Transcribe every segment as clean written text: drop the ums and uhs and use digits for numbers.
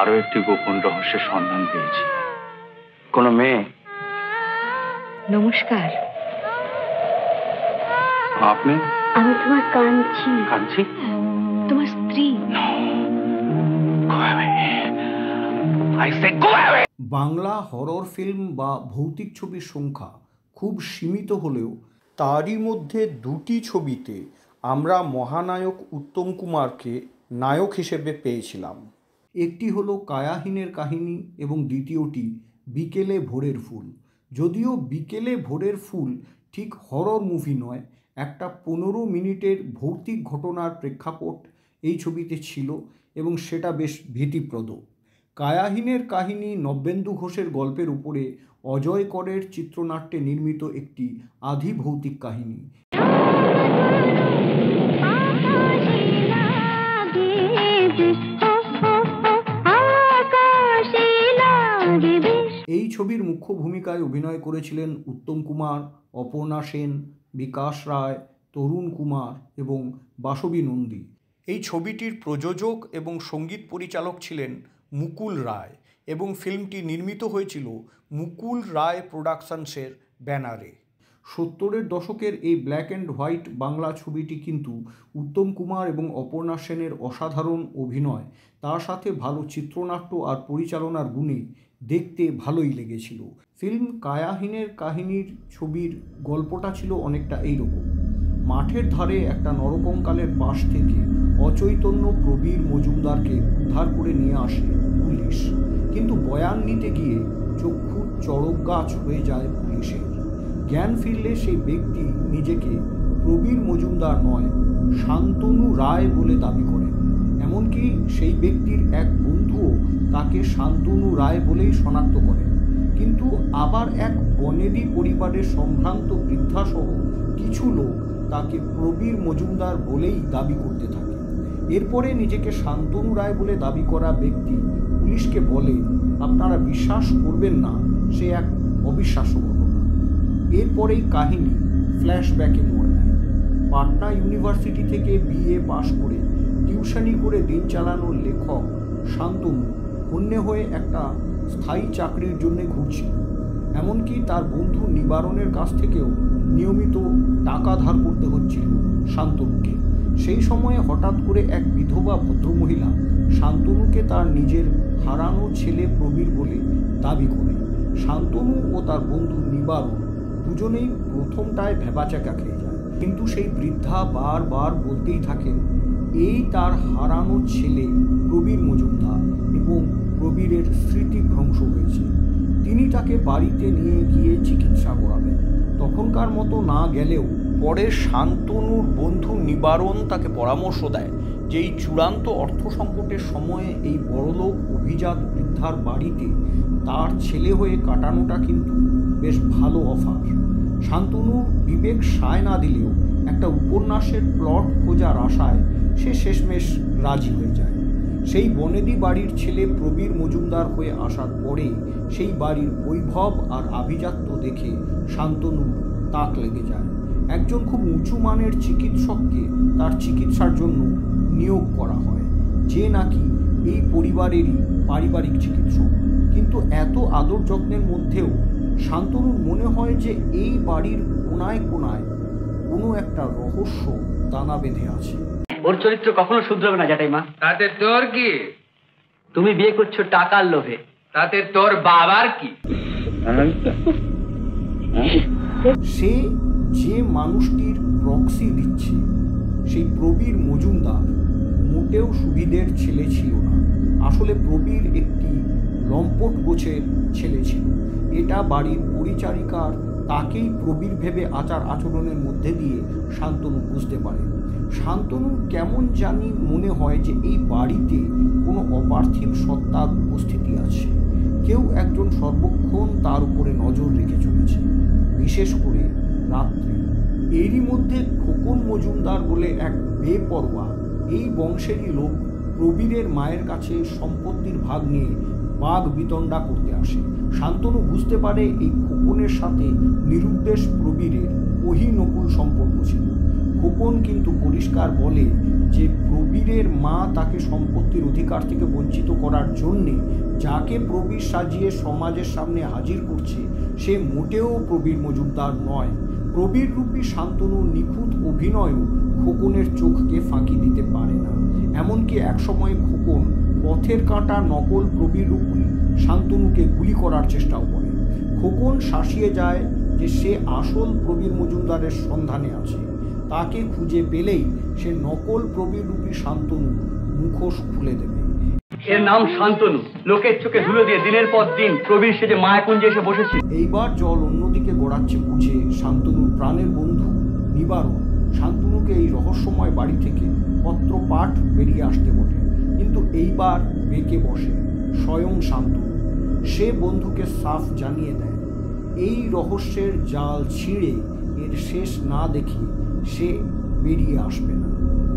আরো একটি গোপন রহস্যের সন্ধান পেয়েছি। কোনো মেয়ে? নমস্কার। আপনি? আমি তোমার কাঞ্চি। কাঞ্চি? তোমার স্ত্রী। বাংলা হরর ফিল্ম বা ভৌতিক ছবির সংখ্যা খুব সীমিত হলেও তারই মধ্যে দুটি ছবিতে আমরা মহানায়ক উত্তম কুমারকে নায়ক হিসেবে পেয়েছিলাম। একটি হলো কায়াহীনের কাহিনী এবং দ্বিতীয়টি বিকেলে ভোরের ফুল। যদিও বিকেলে ভোরের ফুল ঠিক হরর মুভি নয়, একটা 15 মিনিটের ভৌতিক ঘটনার প্রেক্ষাপট এই ছবিতে ছিল এবং সেটা বেশ ভীতিপ্রদ। কায়াহীনের কাহিনী নব্যেন্দু ঘোষের গল্পের উপরে অজয় করের চিত্রনাট্যে নির্মিত একটি আধি ভৌতিক কাহিনী। এই ছবির মুখ্য ভূমিকায় অভিনয় করেছিলেন উত্তম কুমার, অপর্ণা সেন, বিকাশ রায়, তরুণ কুমার এবং বাসবী নন্দী। এই ছবিটির প্রযোজক এবং সঙ্গীত পরিচালক ছিলেন মুকুল রায় এবং ফিল্মটি নির্মিত হয়েছিল মুকুল রায় প্রোডাকশনসের ব্যানারে। 70-এর দশকের এই ব্ল্যাক অ্যান্ড হোয়াইট বাংলা ছবিটি কিন্তু উত্তম কুমার এবং অপর্ণা সেনের অসাধারণ অভিনয়, তার সাথে ভালো চিত্রনাট্য আর পরিচালনার গুণে দেখতে ভালোই লেগেছিল। ফিল্ম কায়াহীনের কাহিনীর ছবির গল্পটা ছিল অনেকটা এইরকম। মাঠের ধারে একটা নরকঙ্কালের পাশ থেকে অচৈতন্য প্রবীর মজুমদারকে উদ্ধার করে নিয়ে আসে পুলিশ, কিন্তু বয়ান নিতে গিয়ে চক্ষুর চড়ক গাছ হয়ে যায় পুলিশের। জ্ঞান ফিরলে সেই ব্যক্তি নিজেকে প্রবীর মজুমদার নয়, শান্তনু রায় বলে দাবি করেন। এমনকি সেই ব্যক্তির এক বন্ধুও তাকে শান্তনু রায় বলেই শনাক্ত করেন। কিন্তু আবার এক বনেদি পরিবারের সম্ভ্রান্ত বৃদ্ধাসহ কিছু লোক তাকে প্রবীর মজুমদার বলেই দাবি করতে থাকে। এরপরে নিজেকে শান্তনু রায় বলে দাবি করা ব্যক্তি পুলিশকে বলে, আপনারা বিশ্বাস করবেন না, সে এক অবিশ্বাস্য ঘটনা। এরপরেই কাহিনী ফ্ল্যাশব্যাকে মোড় নেয়। পাটনা ইউনিভার্সিটি থেকে বিএ পাশ করে টিউশনি করে দিন চালানোর লেখক শান্তনু হন্যে হয়ে একটা স্থায়ী চাকরির জন্য ঘুরছিল। এমনকি তার বন্ধু নিবারণের কাছ থেকেও নিয়মিত টাকা ধার করতে হচ্ছিল শান্তনুকে। সেই সময়ে হঠাৎ করে এক বিধবা ভদ্রমহিলা শান্তনুকে তার নিজের হারানো ছেলে প্রবীর বলে দাবি করে। শান্তনু ও তার বন্ধু নিবারণ দুজনেই প্রথমটায় ভেবাচাকা খেয়ে যায়, কিন্তু সেই বৃদ্ধা বারবার বলতেই থাকেন এই তার হারানো ছেলে প্রবীর মজুমদার এবং প্রবীরের স্মৃতিভ্রংশ হয়েছে। তিনি তাকে বাড়িতে নিয়ে গিয়ে চিকিৎসা করাবেন। তখনকার মতো না গেলেও পরে শান্তনুর বন্ধু নিবারণ তাকে পরামর্শ দেয় যে এই চূড়ান্ত অর্থ সংকটের সময়ে এই বড়লোক অভিজাত বৃদ্ধার বাড়িতে তার ছেলে হয়ে কাটানোটা কিন্তু বেশ ভালো অফার। শান্তনুর বিবেক সায় না দিলেও একটা উপন্যাসের প্লট খোঁজার আশায় সে শেষমেশ রাজি হয়ে যায়। সেই বনেদি বাড়ির ছেলে প্রবীর মজুমদার হয়ে আসার পরে সেই বাড়ির বৈভব আর আভিজাত্য দেখে শান্তনুর তাক লেগে যায়। একজন খুব উঁচু মানের চিকিৎসককে তার চিকিৎসার জন্য নিয়োগ করা হয়, যে নাকি এই পরিবারেরই পারিবারিক চিকিৎসক। কিন্তু এত আদর যত্নের মধ্যেও শান্তনুর মনে হয় যে এই বাড়ির কোনায় কোনায় কোনো একটা রহস্য দানা বেঁধে আছে। ওর চরিত্র কখনো শুধরাবে না জ্যাঠাইমা। তাতে তোর কি? তুমি বিয়ে করছো টাকার লোভে। তাতে তোর বাবার কি? সে যে মানুষটির প্রক্সি দিচ্ছে সেই প্রবীর মজুমদার মোটেও সুবিধের ছেলে ছিল না। আসলে প্রবীর একটি লম্পট গোছের ছেলে ছিল। এটা বাড়ির পরিচারিকার তাকেই প্রবীর ভেবে আচার আচরণের মধ্যে দিয়ে শান্তনু বুঝতে পারে। শান্তনু কেমন জানি মনে হয় যে এই বাড়িতে কোনো অপার্থিব সত্তার উপস্থিতি আছে। কেউ একজন সর্বক্ষণ তার উপরে নজর রেখে চলেছে, বিশেষ করে রাত্রে। এরই মধ্যে খোকন মজুমদার বলে এক বেপরোয়া এই বংশেরই লোক প্রবীরের মায়ের কাছে সম্পত্তির ভাগ নিয়ে বাঘ বিতণ্ডা করতে আসে। শান্তনু বুঝতে পারে এই খোকনের সাথে নিরুদ্দেশ প্রবীরের ওহি নকুল সম্পর্ক ছিল। খোকন কিন্তু পরিষ্কার বলে যে প্রবীরের মা তাকে সম্পত্তির অধিকার থেকে বঞ্চিত করার জন্যে যাকে প্রবীর সাজিয়ে সমাজের সামনে হাজির করছে সে মোটেও প্রবীর মজুমদার নয়। প্রবীর রূপী শান্তনুর নিখুঁত অভিনয়ও খোকনের চোখকে ফাঁকি দিতে পারে না। এমনকি একসময় খোকন পথের কাঁটা নকল প্রবীর রূপী শান্তনুকে গুলি করার চেষ্টাও করে। খোকন শাসিয়ে যায় যে সে আসল প্রবীর মজুমদারের সন্ধানে আছে, তাকে খুঁজে পেলেই সে নকল প্রবীর রূপী শান্তনু মুখোশ খুলে দেবে। এর নাম শান্তনু, লোকের চোখে ধুলো দিয়ে দিনের পর দিন প্রবীর সেজে মায়াকুঞ্জে এসে বসেছে। এইবার জল অন্যদিকে গড়াচ্ছে বুঝে শান্তনুর প্রাণের বন্ধু নিবারণ শান্তনুকে এই রহস্যময় বাড়ি থেকে পত্রপাঠ বেরিয়ে আসতে বলে, কিন্তু এইবার বেঁকে বসে স্বয়ং শান্তনু। সে বন্ধুকে সাফ জানিয়ে দেয় এই রহস্যের জাল ছিঁড়ে এর শেষ না দেখে সে বেরিয়ে আসবে না।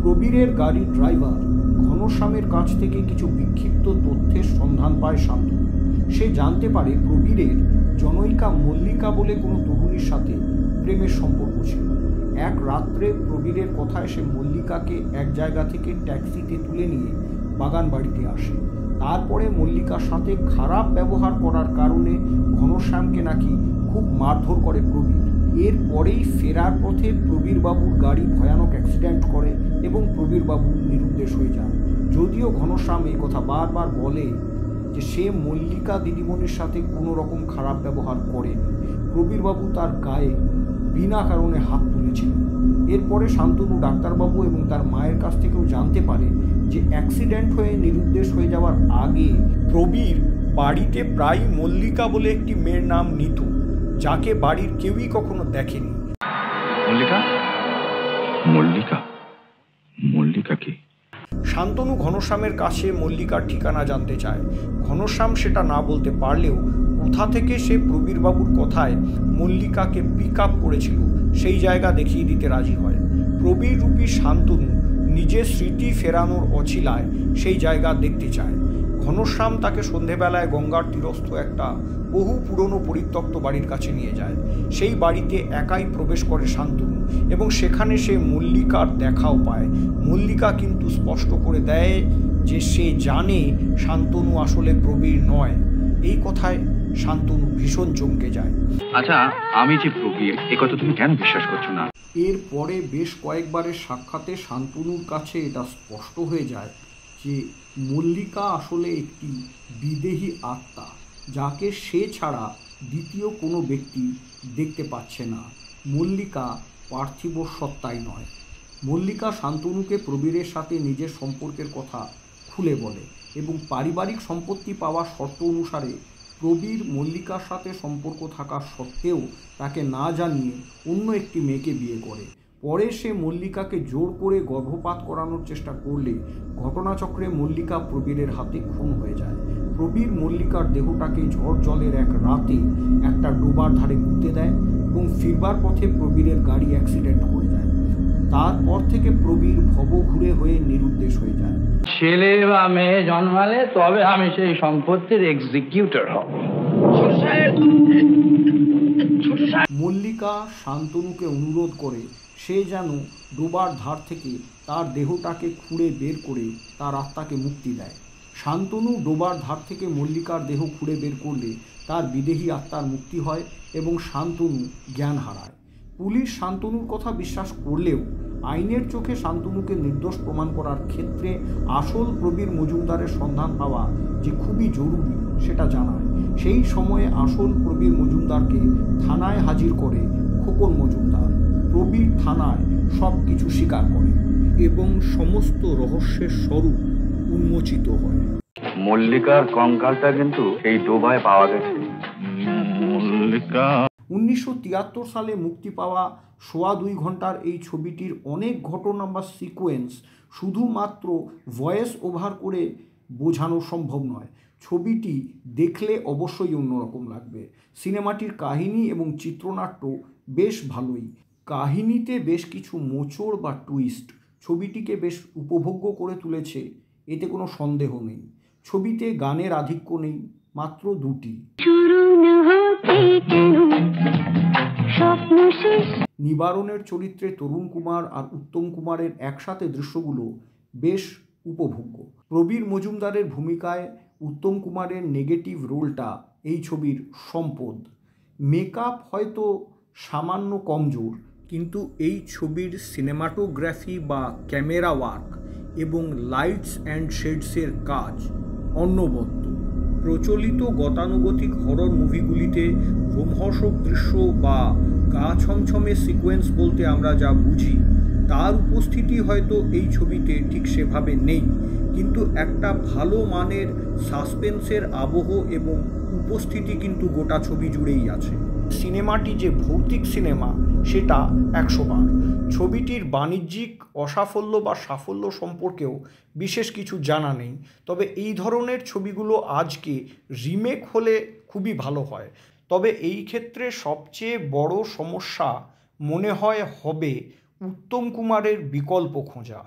প্রবীরের গাড়ির ড্রাইভার ঘনশ্যামের কাছ থেকে কিছু বিক্ষিপ্ত তথ্যের সন্ধান পায় শান্তনু। সে জানতে পারে প্রবীরের জনৈকা মল্লিকা বলে কোনো তরুণীর সাথে প্রেমের সম্পর্ক ছিল। এক রাত্রে প্রবীরের কথায় সে মল্লিকাকে এক জায়গা থেকে ট্যাক্সিতে তুলে নিয়ে বাগান বাড়িতে আসে। তারপরে মল্লিকার সাথে খারাপ ব্যবহার করার কারণে ঘনশ্যামকে নাকি খুব মারধর করে প্রবীর। এরপরেই ফেরার পথে প্রবীরবাবুর গাড়ি ভয়ানক অ্যাক্সিডেন্ট করে এবং প্রবীরবাবু নিরুদ্দেশ হয়ে যান। যদিও ঘনশ্যাম এই কথা বারবার বলে যে সে মল্লিকা দিদিমণির সাথে কোনো রকম খারাপ ব্যবহার করেনি, প্রবীরবাবু তার গায়ে বিনা কারণে হাত তুলেছিলেন। এরপরে শান্তনু ডাক্তারবাবু এবং তার মায়ের কাছ থেকেও জানতে পারে যে অ্যাক্সিডেন্ট হয়ে নিরুদ্দেশ হয়ে যাওয়ার আগে প্রবীর বাড়িতে প্রায় মল্লিকা বলে একটি মেয়ের নাম নিতু, যাকে বাড়ির কেউই কখনো দেখেনি। মল্লিকা? মল্লিকা? মল্লিকা কি? শান্তনু ঘনশ্যামের কাছে মল্লিকার ঠিকানা জানতে চায়। ঘনশ্যাম সেটা না বলতে পারলেও কোথা থেকে সে প্রবীরবাবুর কথায় মল্লিকাকে পিক আপ করেছিল সেই জায়গা দেখিয়ে দিতে রাজি হয়। প্রবীর রূপী শান্তনু নিজের স্মৃতি ফেরানোর অছিলায় সেই জায়গা দেখতে চায়। ঘনশ্যাম তাকে সন্ধেবেলায় গঙ্গার তীরস্থ একটা বহু পুরনো পরিত্যক্ত বাড়ির কাছে নিয়ে যায়। সেই বাড়িতে একাই প্রবেশ করে শান্তনু এবং সেখানে সে মল্লিকার দেখাও পায়। মল্লিকা কিন্তু স্পষ্ট করে দেয় যে সে জানে শান্তনু আসলে প্রবীর নয়। এই কথায় শান্তনু ভীষণ চমকে যায়। আচ্ছা, আমি যে প্রবীর এ কথা তুমি কেন বিশ্বাস করছো না? এরপরে বেশ কয়েকবারের সাক্ষাতে শান্তনুর কাছে এটা স্পষ্ট হয়ে যায় যে মল্লিকা আসলে একটি বিদেহী আত্মা, যাকে সে ছাড়া দ্বিতীয় কোনো ব্যক্তি দেখতে পাচ্ছে না। মল্লিকা পার্থিব সত্তাই নয়। মল্লিকা শান্তনুকে প্রবীরের সাথে নিজের সম্পর্কের কথা খুলে বলে এবং পারিবারিক সম্পত্তি পাওয়ার শর্ত অনুসারে প্রবীর মল্লিকার সাথে সম্পর্ক থাকা সত্ত্বেও তাকে না জানিয়ে অন্য একটি মেয়েকে বিয়ে করে। পরে সে মল্লিকাকে জোর করে গর্ভপাত করানোর চেষ্টা করলে ঘটনাচক্রে মল্লিকা প্রবীরের হাতে খুন হয়ে যায়। প্রবীর মল্লিকার দেহটাকে ঝড় জলের এক রাতে একটা ডোবার ধারে পুঁতে দেয় এবং ফিরবার পথে প্রবীরের গাড়ি অ্যাক্সিডেন্ট করে যায়। তারপর থেকে প্রবীর ভবঘুরে হয়ে নিরুদ্দেশ হয়ে যায়। ছেলে বা মেয়ে জন্মালে তবে আমি সেই সম্পত্তির এক্সিকিউটর হব। মল্লিকা শান্তনুকে অনুরোধ করে সে যেন ডোবার ধার থেকে তার দেহটাকে খুঁড়ে বের করে তার আত্মাকে মুক্তি দেয়। শান্তনু ডোবার ধার থেকে মল্লিকার দেহ খুঁড়ে বের করলে তার বিদেহী আত্মার মুক্তি হয় এবং শান্তনু জ্ঞান হারায়। পুলিশ শান্তনুর কথা বিশ্বাস করলেও আইনের চোখে শান্তনুকে নির্দোষ প্রমাণ করার ক্ষেত্রে আসল প্রবীর মজুমদারের সন্ধান পাওয়া যে খুবই জরুরি সেটা জানায়। সেই সময়ে আসল প্রবীর মজুমদারকে থানায় হাজির করে খোকন মজুমদার। প্রবীর থানায় সব কিছু স্বীকার করে এবং সমস্ত রহস্যের স্বরূপ উন্মোচিত হয়। মল্লিকার কঙ্কালটা কিন্তু এই ডোবায় পাওয়া গেছে। মল্লিকা 1973 সালে মুক্তি পাওয়া 2.25 ঘন্টার এই ছবিটির অনেক ঘটনা বা সিকোয়েন্স শুধুমাত্র ভয়েস ওভার করে বোঝানো সম্ভব নয়। ছবিটি দেখলে অবশ্যই অন্যরকম লাগবে। সিনেমাটির কাহিনী এবং চিত্রনাট্য বেশ ভালোই। কাহিনীতে বেশ কিছু মোচড় বা টুইস্ট ছবিটিকে বেশ উপভোগ্য করে তুলেছে, এতে কোনো সন্দেহ নেই। ছবিতে গানের আধিক্য নেই, মাত্র 2টি। নিবারণের চরিত্রে তরুণ কুমার আর উত্তম কুমারের একসাথে দৃশ্যগুলো বেশ উপভোগ্য। প্রবীর মজুমদারের ভূমিকায় উত্তম কুমারের নেগেটিভ রোলটা এই ছবির সম্পদ। মেকআপ হয়তো সামান্য কমজোর, কিন্তু এই ছবির সিনেমাটোগ্রাফি বা ক্যামেরা ওয়ার্ক এবং লাইটস অ্যান্ড শেডসের কাজ অনবদ্য। প্রচলিত গতানুগতিক হরর মুভিগুলিতে রোমহর্ষক দৃশ্য বা গা ছমছমে সিকোয়েন্স বলতে আমরা যা বুঝি তার উপস্থিতি হয়তো এই ছবিতে ঠিক সেভাবে নেই, কিন্তু একটা ভালো মানের সাসপেন্সের আবহ এবং উপস্থিতি কিন্তু গোটা ছবি জুড়েই আছে। সিনেমাটি যে ভৌতিক সিনেমা সেটা 100 বার। ছবিটির বাণিজ্যিক অসাফল্য বা সাফল্য সম্পর্কেও বিশেষ কিছু জানা নেই, তবে এই ধরনের ছবিগুলো আজকে রিমেক হলে খুবই ভালো হয়। তবে এই ক্ষেত্রে সবচেয়ে বড় সমস্যা মনে হয় হবে উত্তম কুমারের বিকল্প খোঁজা।